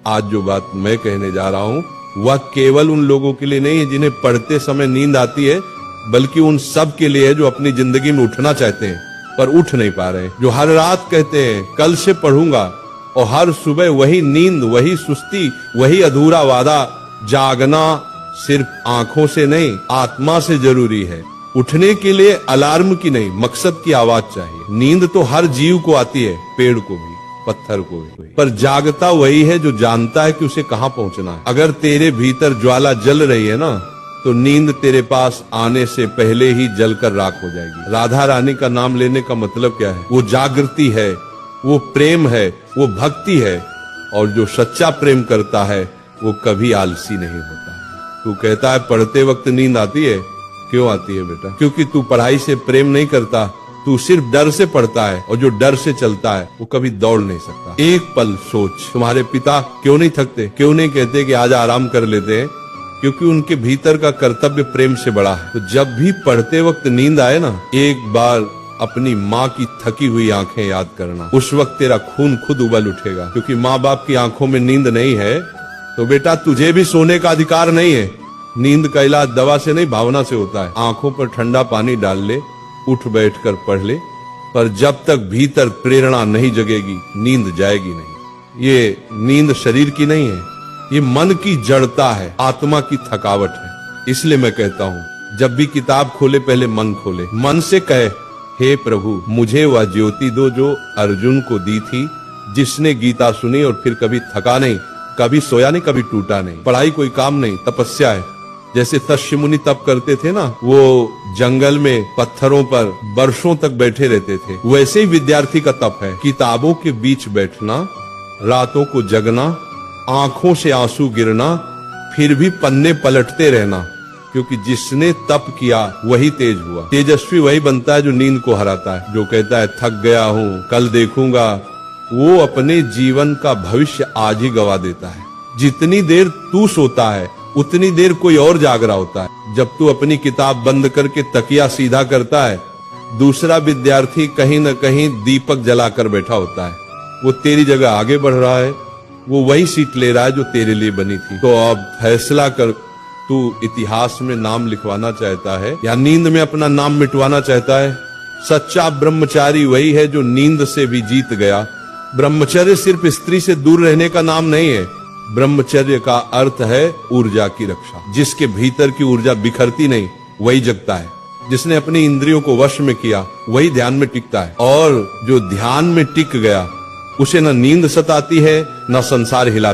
आज जो बात मैं कहने जा रहा हूँ वह केवल उन लोगों के लिए नहीं है जिन्हें पढ़ते समय नींद आती है, बल्कि उन सब के लिए है जो अपनी जिंदगी में उठना चाहते हैं पर उठ नहीं पा रहे, जो हर रात कहते हैं कल से पढ़ूंगा, और हर सुबह वही नींद, वही सुस्ती, वही अधूरा वादा। जागना सिर्फ आंखों से नहीं, आत्मा से जरूरी है। उठने के लिए अलार्म की नहीं, मकसद की आवाज चाहिए। नींद तो हर जीव को आती है, पेड़ को भी, पत्थर को भी, पर जागता वही है जो जानता है कि उसे कहाँ पहुंचना है। अगर तेरे भीतर ज्वाला जल रही है ना, तो नींद तेरे पास आने से पहले ही जलकर राख हो जाएगी। राधा रानी का नाम लेने का मतलब क्या है? वो जागृति है, वो प्रेम है, वो भक्ति है, और जो सच्चा प्रेम करता है वो कभी आलसी नहीं होता। तू कहता है पढ़ते वक्त नींद आती है, क्यों आती है बेटा? क्योंकि तू पढ़ाई से प्रेम नहीं करता, तू सिर्फ डर से पढ़ता है, और जो डर से चलता है वो कभी दौड़ नहीं सकता। एक पल सोच, तुम्हारे पिता क्यों नहीं थकते? क्यों नहीं कहते कि आज आराम कर लेते हैं? क्योंकि उनके भीतर का कर्तव्य प्रेम से बड़ा है। तो जब भी पढ़ते वक्त नींद आए ना, एक बार अपनी माँ की थकी हुई आंखें याद करना। उस वक्त तेरा खून खुद उबल उठेगा, क्योंकि माँ बाप की आंखों में नींद नहीं है तो बेटा तुझे भी सोने का अधिकार नहीं है। नींद का इलाज दवा से नहीं, भावना से होता है। आंखों पर ठंडा पानी डाल ले, उठ बैठकर पढ़ ले, पर जब तक भीतर प्रेरणा नहीं जगेगी नींद जाएगी नहीं। ये नींद शरीर की नहीं है, ये मन की जड़ता है, आत्मा की थकावट है। इसलिए मैं कहता हूँ जब भी किताब खोले पहले मन खोले, मन से कहे हे प्रभु मुझे वह ज्योति दो जो अर्जुन को दी थी, जिसने गीता सुनी और फिर कभी थका नहीं, कभी सोया नहीं, कभी टूटा नहीं। पढ़ाई कोई काम नहीं, तपस्या है। जैसे तस्य मुनि तप करते थे ना, वो जंगल में पत्थरों पर वर्षों तक बैठे रहते थे, वैसे ही विद्यार्थी का तप है। किताबों के बीच बैठना, रातों को जगना, आंखों से आंसू गिरना, फिर भी पन्ने पलटते रहना, क्योंकि जिसने तप किया वही तेज हुआ। तेजस्वी वही बनता है जो नींद को हराता है। जो कहता है थक गया हूँ, कल देखूंगा, वो अपने जीवन का भविष्य आज ही गवा देता है। जितनी देर तू सोता है उतनी देर कोई और जाग रहा होता है। जब तू अपनी किताब बंद करके तकिया सीधा करता है, दूसरा विद्यार्थी कहीं न कहीं दीपक जलाकर बैठा होता है। वो तेरी जगह आगे बढ़ रहा है, वो वही सीट ले रहा है जो तेरे लिए बनी थी। तो अब फैसला कर, तू इतिहास में नाम लिखवाना चाहता है या नींद में अपना नाम मिटवाना चाहता है? सच्चा ब्रह्मचारी वही है जो नींद से भी जीत गया। ब्रह्मचर्य सिर्फ स्त्री से दूर रहने का नाम नहीं है। ब्रह्मचर्य का अर्थ है ऊर्जा की रक्षा। जिसके भीतर की ऊर्जा बिखरती नहीं वही जगता है। जिसने अपनी इंद्रियों को वश में किया वही ध्यान में टिकता है, और जो ध्यान में टिक गया उसे न नींद सताती है न संसार हिलाता